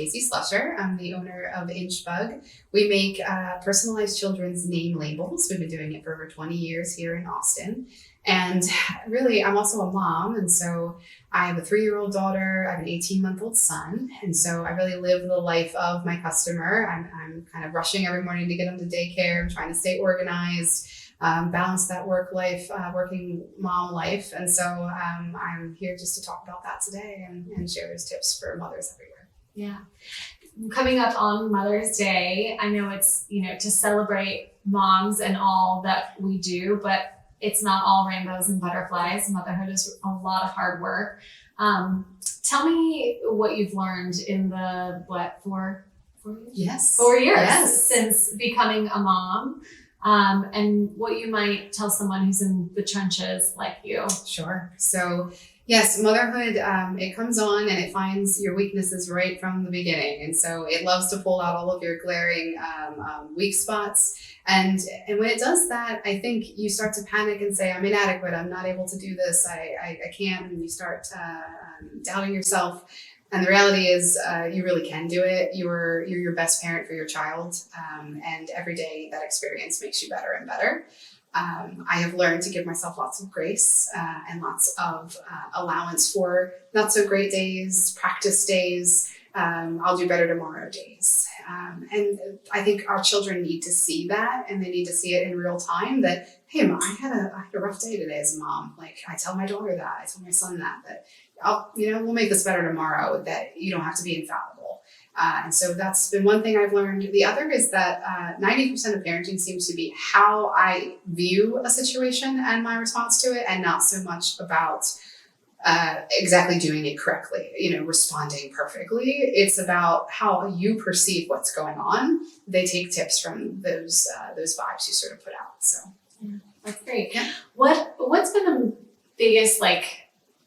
Casey Slusher. I'm the owner of InchBug. We make personalized children's name labels. We've been doing it for over 20 years here in Austin. And really, I'm also a mom. And so I have a 3-year-old daughter. I have an 18-month-old son. And so I really live the life of my customer. I'm kind of rushing every morning to get them to daycare. I'm trying to stay organized, balance that working mom life. And so I'm here just to talk about that today and share those tips for mothers everywhere. Yeah. Coming up on Mother's Day, I know it's, to celebrate moms and all that we do, but it's not all rainbows and butterflies. Motherhood is a lot of hard work. Tell me what you've learned in the, 4 years? Yes. 4 years yes. Since becoming a mom. And what you might tell someone who's in the trenches like you. Sure. So yes, motherhood, it comes on and it finds your weaknesses right from the beginning. And so it loves to pull out all of your glaring weak spots. And when it does that, I think you start to panic and say, I'm inadequate. I'm not able to do this. I can't. And you start doubting yourself. And the reality is you really can do it. You're your best parent for your child. And every day that experience makes you better and better. I have learned to give myself lots of grace and lots of allowance for not so great days, practice days, I'll do better tomorrow days. And I think our children need to see that, and they need to see it in real time that, hey, I had a rough day today as a mom. Like I tell my daughter that, I tell my son that we'll make this better tomorrow, that you don't have to be infallible. And so that's been one thing I've learned. The other is that 90% of parenting seems to be how I view a situation and my response to it, and not so much about exactly doing it correctly, responding perfectly. It's about how you perceive what's going on. They take tips from those vibes you sort of put out. So yeah, that's great. Yeah. What's been the biggest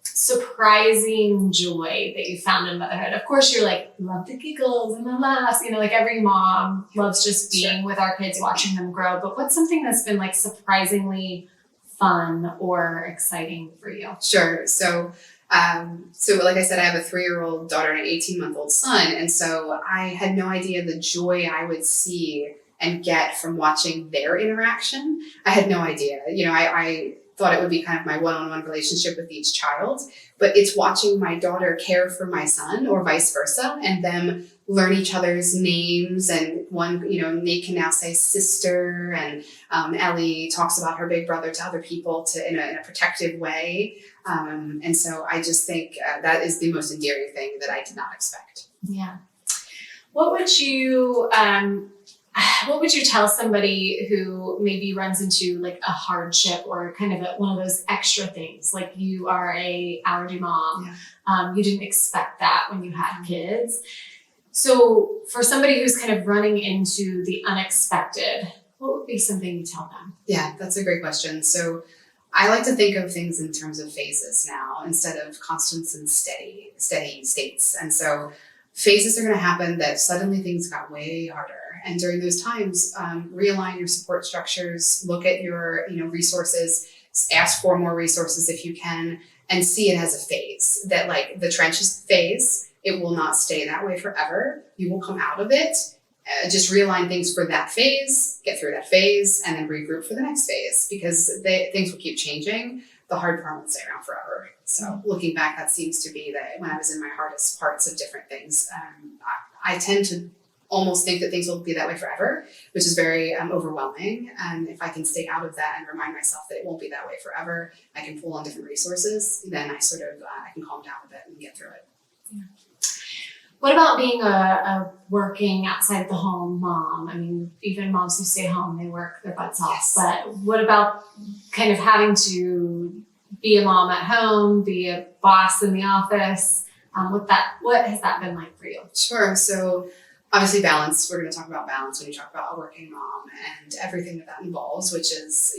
surprising joy that you found in motherhood? Of course, you're love the giggles and the laughs, every mom loves just being with our kids, watching them grow. But what's something that's been surprisingly fun or exciting for you? Sure. So like I said, I have a 3-year-old daughter and an 18-month-old son. And so I had no idea the joy I would see and get from watching their interaction. I had no idea. I thought it would be kind of my one-on-one relationship with each child, but it's watching my daughter care for my son or vice versa, and them learn each other's names. And one, Nate can now say sister, and Ellie talks about her big brother to other people in a protective way. And so I just think that is the most endearing thing that I did not expect. Yeah. What would you tell somebody who maybe runs into a hardship or kind of one of those extra things? Like you are a allergy mom. Yeah. You didn't expect that when you had kids. So for somebody who's kind of running into the unexpected, what would be something you tell them? Yeah, that's a great question. So I like to think of things in terms of phases now instead of constants and steady states. And so phases are going to happen that suddenly things got way harder. And during those times, realign your support structures, look at your resources, ask for more resources if you can, and see it as a phase. That the trenches phase, it will not stay that way forever. You will come out of it. Just realign things for that phase, get through that phase, and then regroup for the next phase, because things will keep changing. The hard part won't stay around forever. So looking back, that seems to be that when I was in my hardest parts of different things, I tend to almost think that things will be that way forever, which is very overwhelming. And if I can stay out of that and remind myself that it won't be that way forever, I can pull on different resources, then I I can calm down a bit and get through it. Yeah. What about being a working outside the home mom? I mean, even moms who stay home, they work their butts off. Yes. But what about kind of having to be a mom at home, be a boss in the office? What has that been like for you? Sure. So obviously balance. We're going to talk about balance when you talk about a working mom and everything that involves, which is,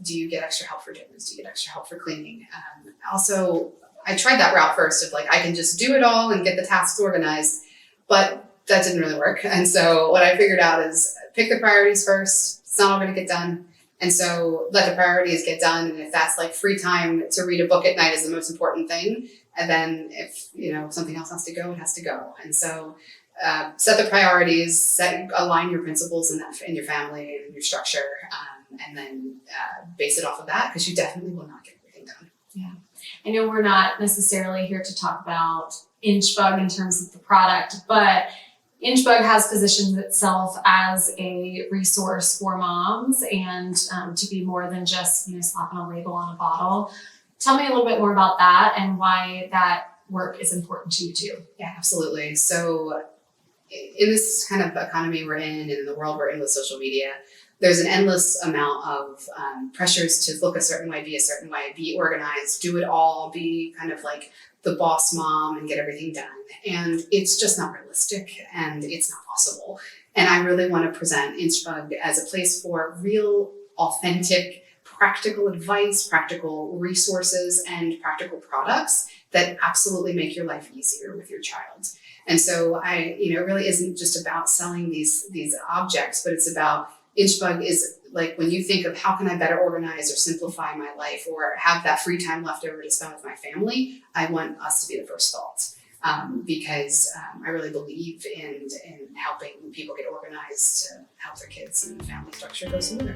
do you get extra help for dinners? Do you get extra help for cleaning? Also, I tried that route first of I can just do it all and get the tasks organized, but that didn't really work. And so what I figured out is pick the priorities first. It's not all going to get done. And so let the priorities get done. And if that's free time to read a book at night is the most important thing. And then if, something else has to go, it has to go. And so set the priorities, align your principles in your family and your structure, and then base it off of that, because you definitely will not get everything done. Yeah. I know we're not necessarily here to talk about InchBug in terms of the product, but InchBug has positioned itself as a resource for moms and to be more than just slapping a label on a bottle. Tell me a little bit more about that and why that work is important to you too. Yeah, absolutely. So in this kind of economy we're in and in the world we're in with social media, there's an endless amount of pressures to look a certain way, be organized, do it all, be kind of like the boss mom and get everything done. And it's just not realistic and it's not possible. And I really want to present InchBug as a place for real, authentic, practical advice, practical resources, and practical products that absolutely make your life easier with your child. And so it really isn't just about selling these objects, but it's about InchBug is like when you think of how can I better organize or simplify my life or have that free time left over to spend with my family, I want us to be the first thought. Because I really believe in helping people get organized to help their kids and family structure go smoother.